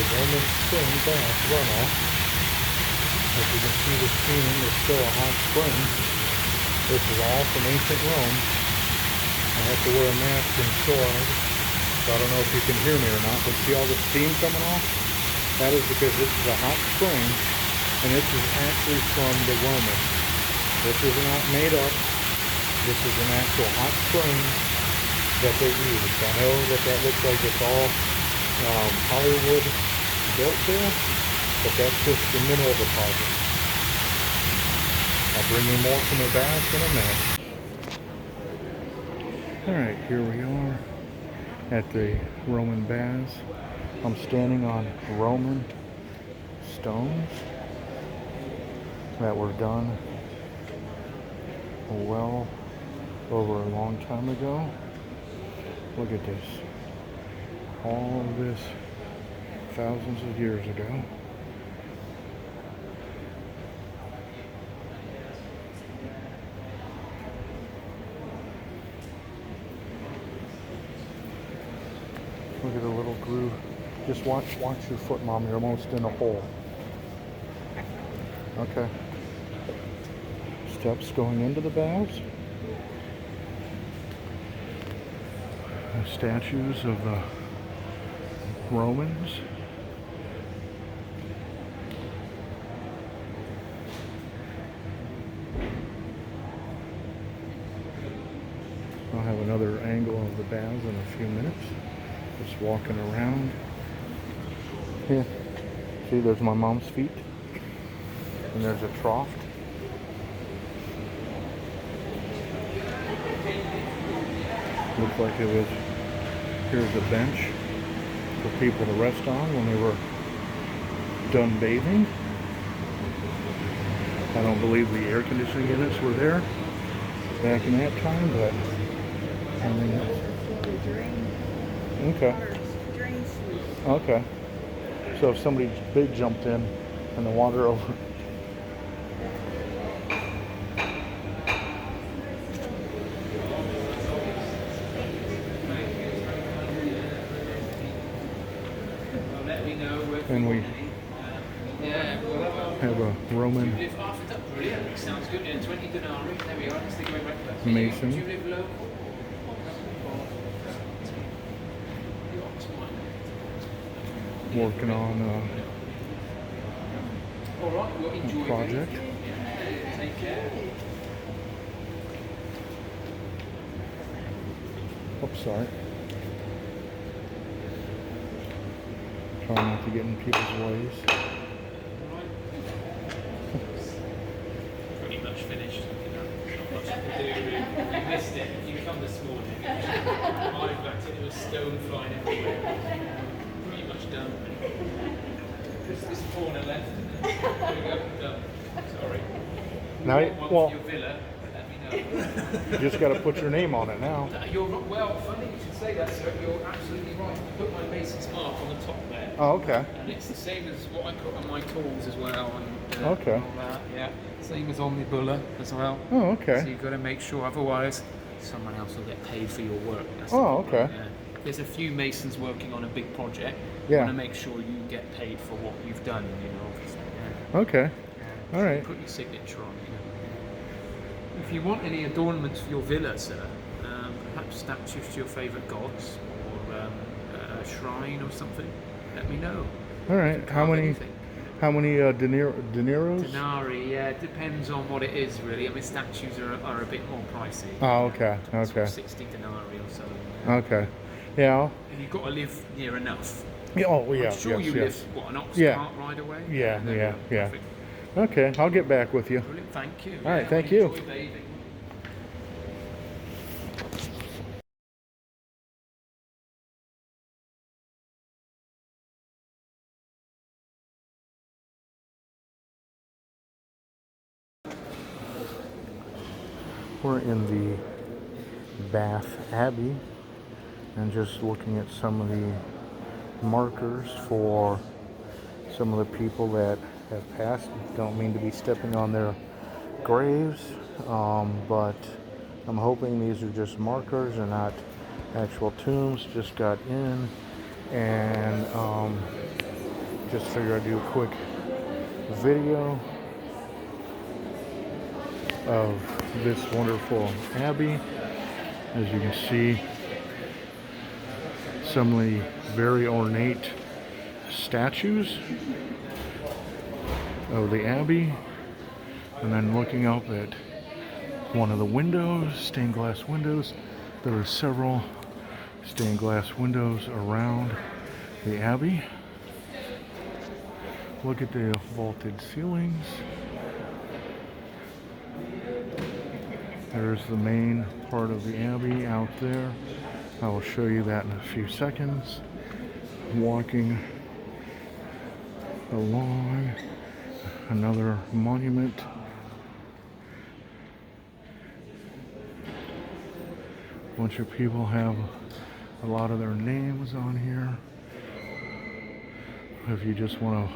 the Roman spring bath runoff. As you can see, the stream is still a hot spring. This is all from ancient Rome. I have to wear a mask inside, so I don't know if you can hear me or not, but see all the steam coming off? That is because this is a hot spring, and this is actually from the Romans. This is not made up. This is an actual hot spring that they used. I know that that looks like it's all Hollywood built there, but that's just the mineral deposit. I'll bring you more from the bath in a minute. Alright, here we are at the Roman baths. I'm standing on Roman stones that were done well over a long time ago. Look at this. All of this thousands of years ago. Look at the little groove. Just watch your foot, Mom. You're almost in a hole. Okay. Steps going into the baths. Statues of the Romans. I'll have another angle of the baths in a few minutes. Just walking around. Here. See, there's my mom's feet. And there's a trough. Looks like it was, here's a bench for people to rest on when they were done bathing. I don't believe the air conditioning units were there back in that time, but something else. Okay. Okay. So if somebody big jumped in and the water over. And we have a Roman mason working on a project. Oops, sorry. Trying not to get in people's ways. Pretty much finished. Not much to do. You missed it. You come this morning. I backed it. There was stone flying everywhere. Pretty much done. Just this corner left. There we go. Done. Sorry. Now, well, your villa. Let me know. You just got to put your name on it now. You're well. Funny you should say that, sir. You're absolutely right. I put my mason's mark on the top there. Oh, okay. And it's the same as what I put on my tools as well. And, okay. All that, yeah. Same as on the bulla as well. Oh, okay. So you've got to make sure, otherwise someone else will get paid for your work. That's okay. Yeah. There's a few masons working on a big project. Yeah. You want to make sure you get paid for what you've done, obviously. Yeah. Okay. Yeah. All So right. you put your signature on, If you want any adornments for your villa, sir, perhaps statues to your favourite gods, or a shrine or something, let me know. All right. How many dineros? Denari, yeah, it depends on what it is, really. I mean, statues are a bit more pricey. Oh, okay. Okay. 60 denarii or so. Okay. Yeah. And you've got to live near enough. Yeah. Oh, yeah. I'm sure yes, you yes. live, an ox Yeah. cart ride away? Yeah. There Yeah. we go. Yeah. Perfect. Okay. I'll get back with you. Brilliant, thank you. All right. Yeah, Thank you. enjoy bathing. We're in the Bath Abbey and just looking at some of the markers for some of the people that have passed. Don't mean to be stepping on their graves, but I'm hoping these are just markers and not actual tombs. Just got in, and just figured I'd do a quick video of this wonderful abbey. As you can see, some of the very ornate statues of the abbey, and then looking up at one of the windows, stained glass windows. There are several stained glass windows around the abbey. Look at the vaulted ceilings. There's the main part of the abbey out there. I will show you that in a few seconds. Walking along another monument. A bunch of people have a lot of their names on here. If you just want to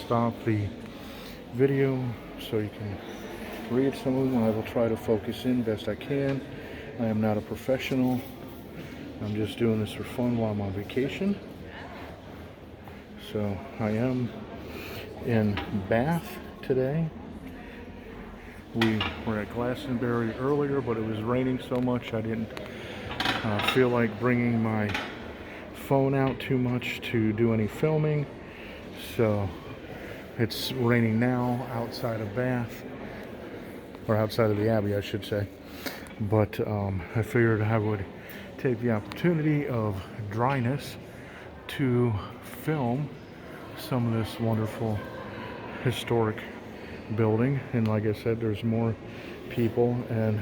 stop the video so you can read some of them, I will try to focus in best I can. I am not a professional. I'm just doing this for fun while I'm on vacation. So I am in Bath today. We were at Glastonbury earlier, but it was raining so much I didn't feel like bringing my phone out too much to do any filming. So it's raining now outside of Bath, or outside of the Abbey, I should say. But I figured I would take the opportunity of dryness to film some of this wonderful historic building. And like I said, there's more people, and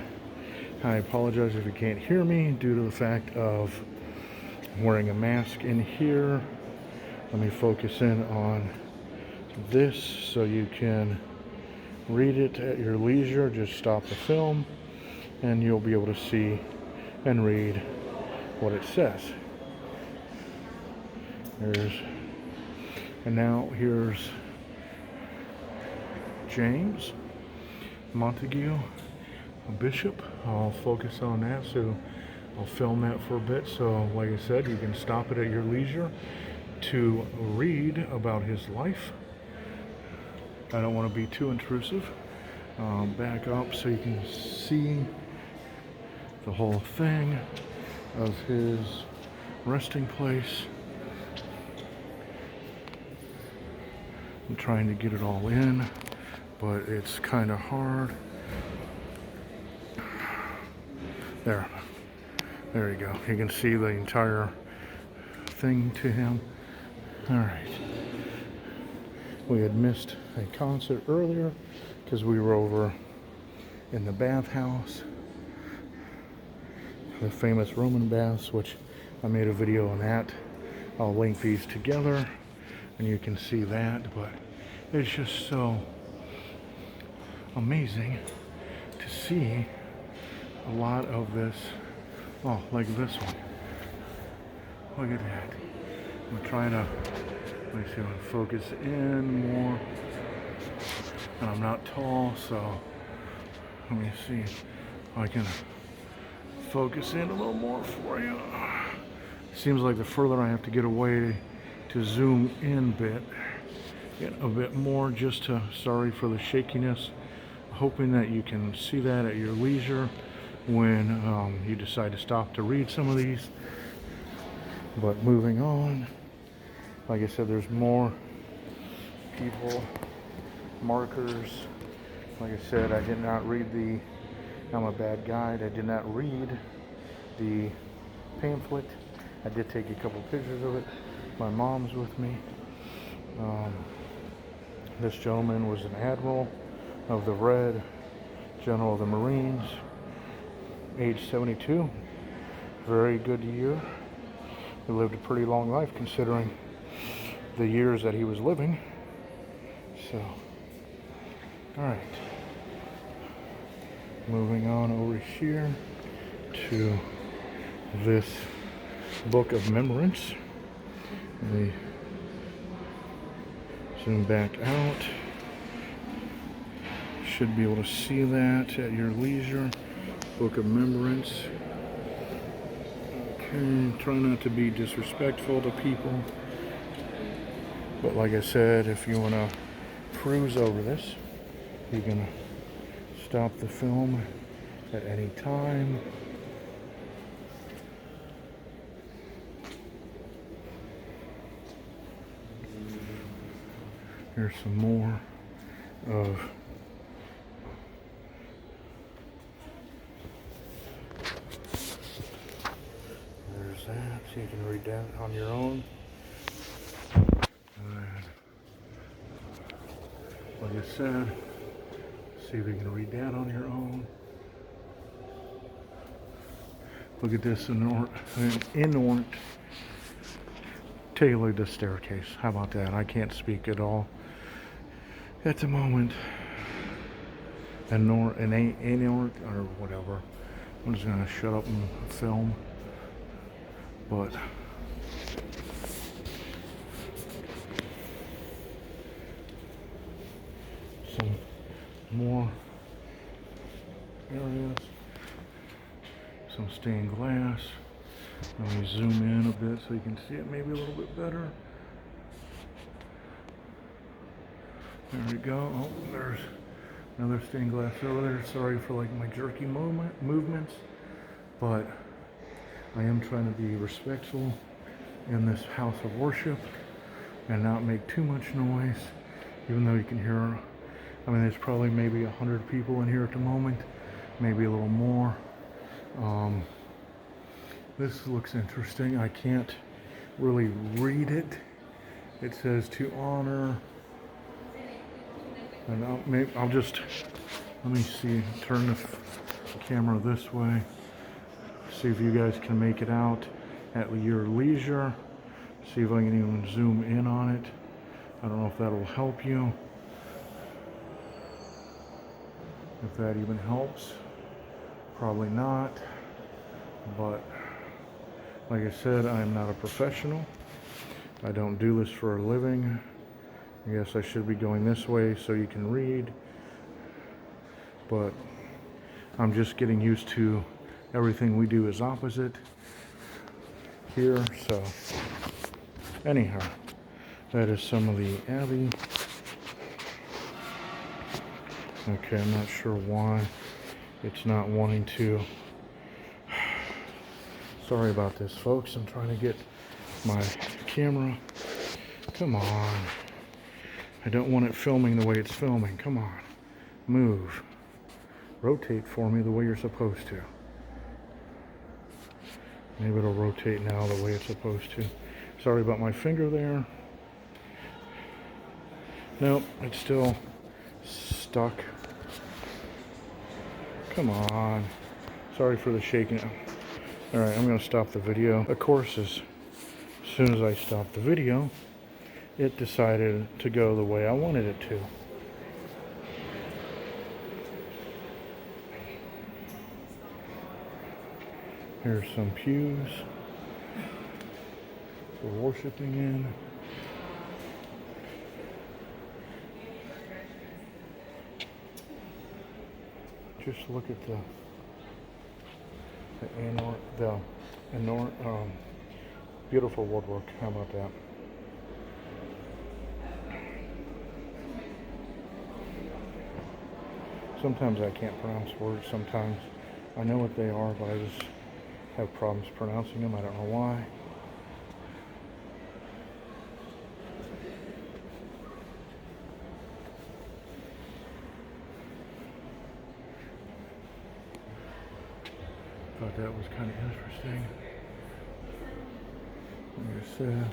I apologize if you can't hear me due to the fact of wearing a mask in here. Let me focus in on this so you can read it at your leisure. Just stop the film and you'll be able to see and read what it says. And now here's James Montague, a bishop. I'll focus on that, so I'll film that for a bit. So like I said, you can stop it at your leisure to read about his life. I don't want to be too intrusive. Back up so you can see the whole thing of his resting place. I'm trying to get it all in, but it's kind of hard. There you go. You can see the entire thing to him. All right. We had missed a concert earlier because we were over in the bathhouse, the famous Roman baths, which I made a video on that. I'll link these together and you can see that, but it's just so amazing to see a lot of this. Oh, like this one. Look at that. I'm trying to, let me see if I can focus in more. And I'm not tall, so let me see if I can focus in a little more for you. Seems like the further I have to get away to zoom in get a bit more, just to, sorry for the shakiness. Hoping that you can see that at your leisure when you decide to stop to read some of these. But moving on, like I said, there's more people, markers. Like I said, I did not read I'm a bad guide. I did not read the pamphlet. I did take a couple pictures of it. My mom's with me. This gentleman was an admiral of the Red, general of the Marines, age 72. Very good year. He lived a pretty long life considering the years that he was living. So, all right. Moving on over here to this book of Remembrance. Let me zoom back out. Should be able to see that at your leisure. Book of Remembrance. Okay, try not to be disrespectful to people. But like I said, if you want to cruise over this, you can stop the film at any time. Here's some more of there's that, so you can read that on your own. And like I said, see if you can read that on your own. Look at this inort tailored the staircase. How about that? I can't speak at all at the moment. Inort or whatever. I'm just gonna shut up and film. But some more areas. Some stained glass. Let me zoom in a bit so you can see it maybe a little bit better. There we go. Oh, there's another stained glass over there. Sorry for like my jerky movements, but I am trying to be respectful in this house of worship and not make too much noise, even though you can hear, I mean, there's probably maybe 100 people in here at the moment, maybe a little more. This looks interesting. I can't really read it. It says to honor, and I'll just, let me see, turn the camera this way, see if you guys can make it out at your leisure, see if I can even zoom in on it. I don't know if that'll help you, if that even helps, probably not, but like I said, I am not a professional. I don't do this for a living. I guess I should be going this way so you can read, but I'm just getting used to everything we do is opposite here. So anyhow, that is some of the Abbey. Okay, I'm not sure why it's not wanting to. Sorry about this, folks. I'm trying to get my camera. Come on. I don't want it filming the way it's filming. Come on. Move. Rotate for me the way you're supposed to. Maybe it'll rotate now the way it's supposed to. Sorry about my finger there. Nope, it's still stuck. Come on. Sorry for the shaking. Alright, I'm going to stop the video. Of course, as soon as I stopped the video, it decided to go the way I wanted it to. Here's some pews for worshiping in. Just look at the beautiful woodwork. How about that? Sometimes I can't pronounce words. Sometimes I know what they are, but I just have problems pronouncing them. I don't know why. Thought that was kind of interesting. Like I said,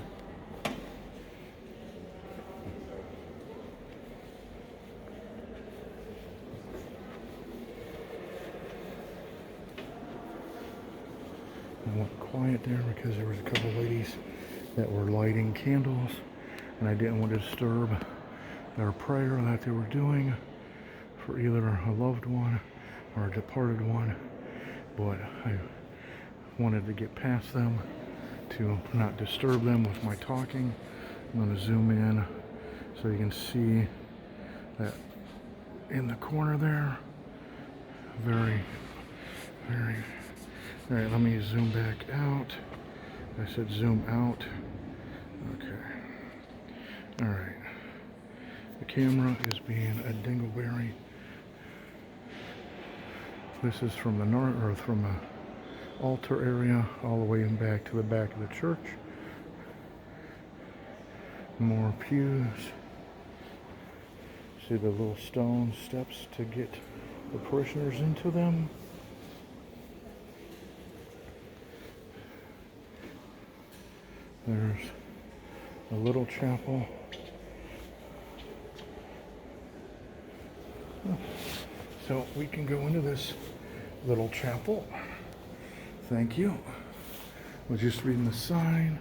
I went quiet there because there was a couple ladies that were lighting candles, and I didn't want to disturb their prayer that they were doing for either a loved one or a departed one. But I wanted to get past them to not disturb them with my talking. I'm going to zoom in so you can see that in the corner there. Very. All right, let me zoom back out. I said zoom out. Okay. Alright. The camera is being a dingleberry. This is from from the altar area all the way back to the back of the church. More pews. See the little stone steps to get the parishioners into them. There's a little chapel. So we can go into this little chapel. Thank you. We're just reading the sign.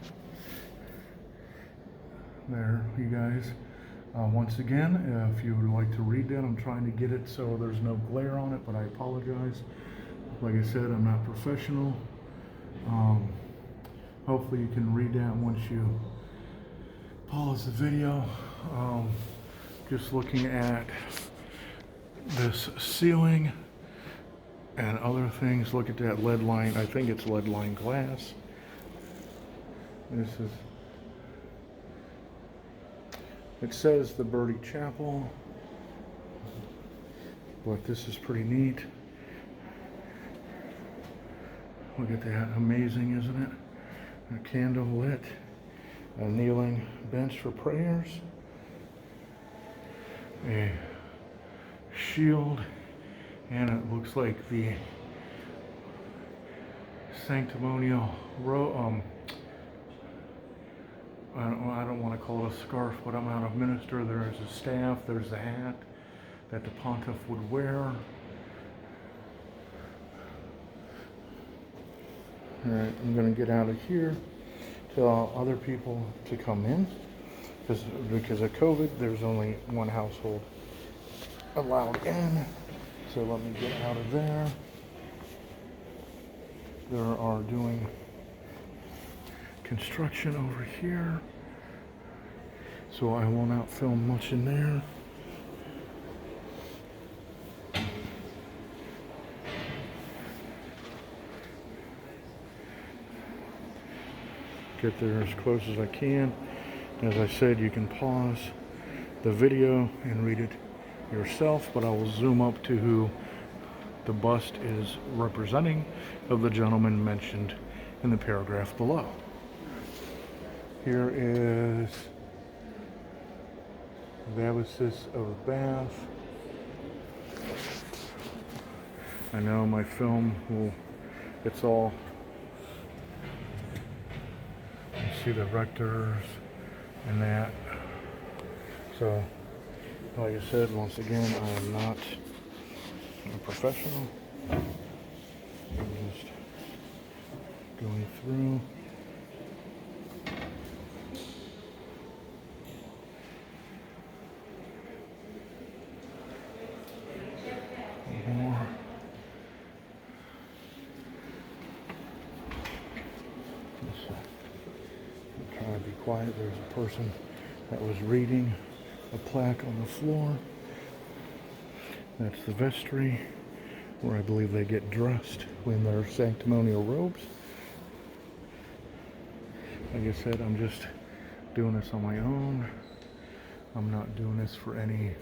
There, you guys. Once again, if you would like to read that, I'm trying to get it so there's no glare on it, but I apologize. Like I said, I'm not professional. Hopefully you can read that once you pause the video. Just looking at this ceiling and other things. Look at that lead line. I think it's lead line glass. This is, it says the Birdie Chapel, but this is pretty neat. Look at that, amazing, isn't it? A candle lit, a kneeling bench for prayers, a shield, and it looks like the sanctimonial I don't want to call it a scarf, but I'm not a minister. There's a staff, there's a hat that the pontiff would wear. Alright, I'm going to get out of here to allow other people to come in. Because of COVID, there's only one household allowed in. So let me get out of there. They are doing construction over here. So I will not film much in there. Get there as close as I can. As I said, you can pause the video and read it yourself, but I will zoom up to who the bust is representing of the gentleman mentioned in the paragraph below. Here is the Abacus of Bath. I know my film will, it's all, you see the rectors and that. So, like I said, once again, I am not a professional. I'm just going through. More. I'm trying to be quiet. There's a person that was reading a plaque on the floor. That's the vestry, where I believe they get dressed in their sanctimonial robes. Like I said, I'm just doing this on my own. I'm not doing this for any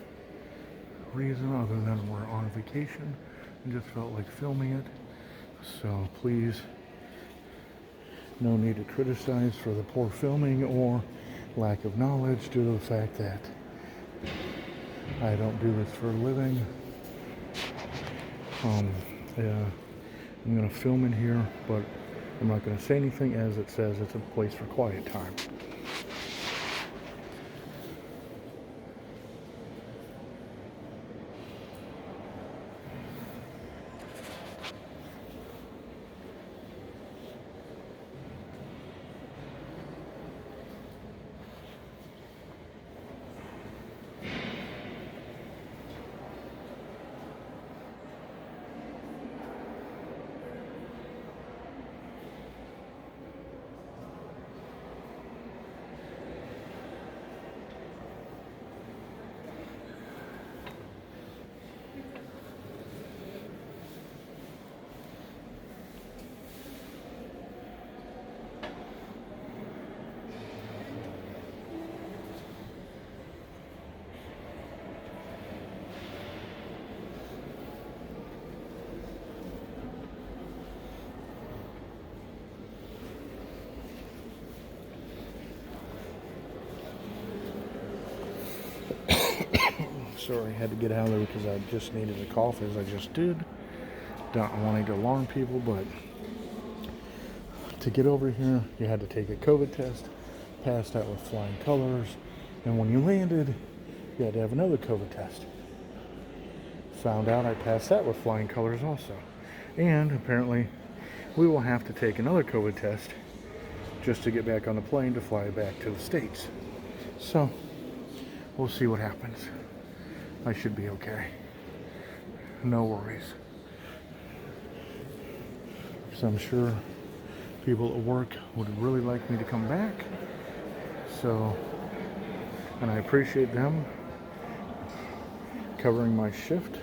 reason other than we're on vacation and just felt like filming it. So please, no need to criticize for the poor filming or lack of knowledge due to the fact that I don't do this for a living. I'm going to film in here, but I'm not going to say anything, as it says it's a place for quiet time. sorry, I had to get out of there because I just needed a cough, as I just did. Not wanting to alarm people, but to get over here, you had to take a COVID test, passed that with flying colors, and when you landed, you had to have another COVID test. Found out I passed that with flying colors also. And apparently, we will have to take another COVID test just to get back on the plane to fly back to the States. So, we'll see what happens. I should be okay. No worries. So I'm sure people at work would really like me to come back. So, and I appreciate them covering my shift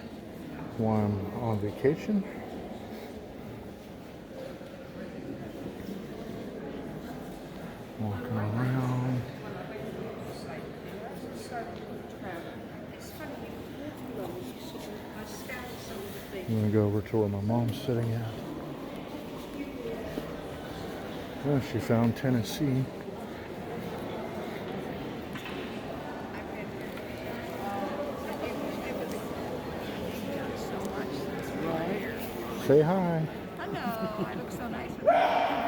while I'm on vacation. Walking around. I'm gonna go over to where my mom's sitting at. Well, she found Tennessee. Say hi. Hello, I look so nice with that.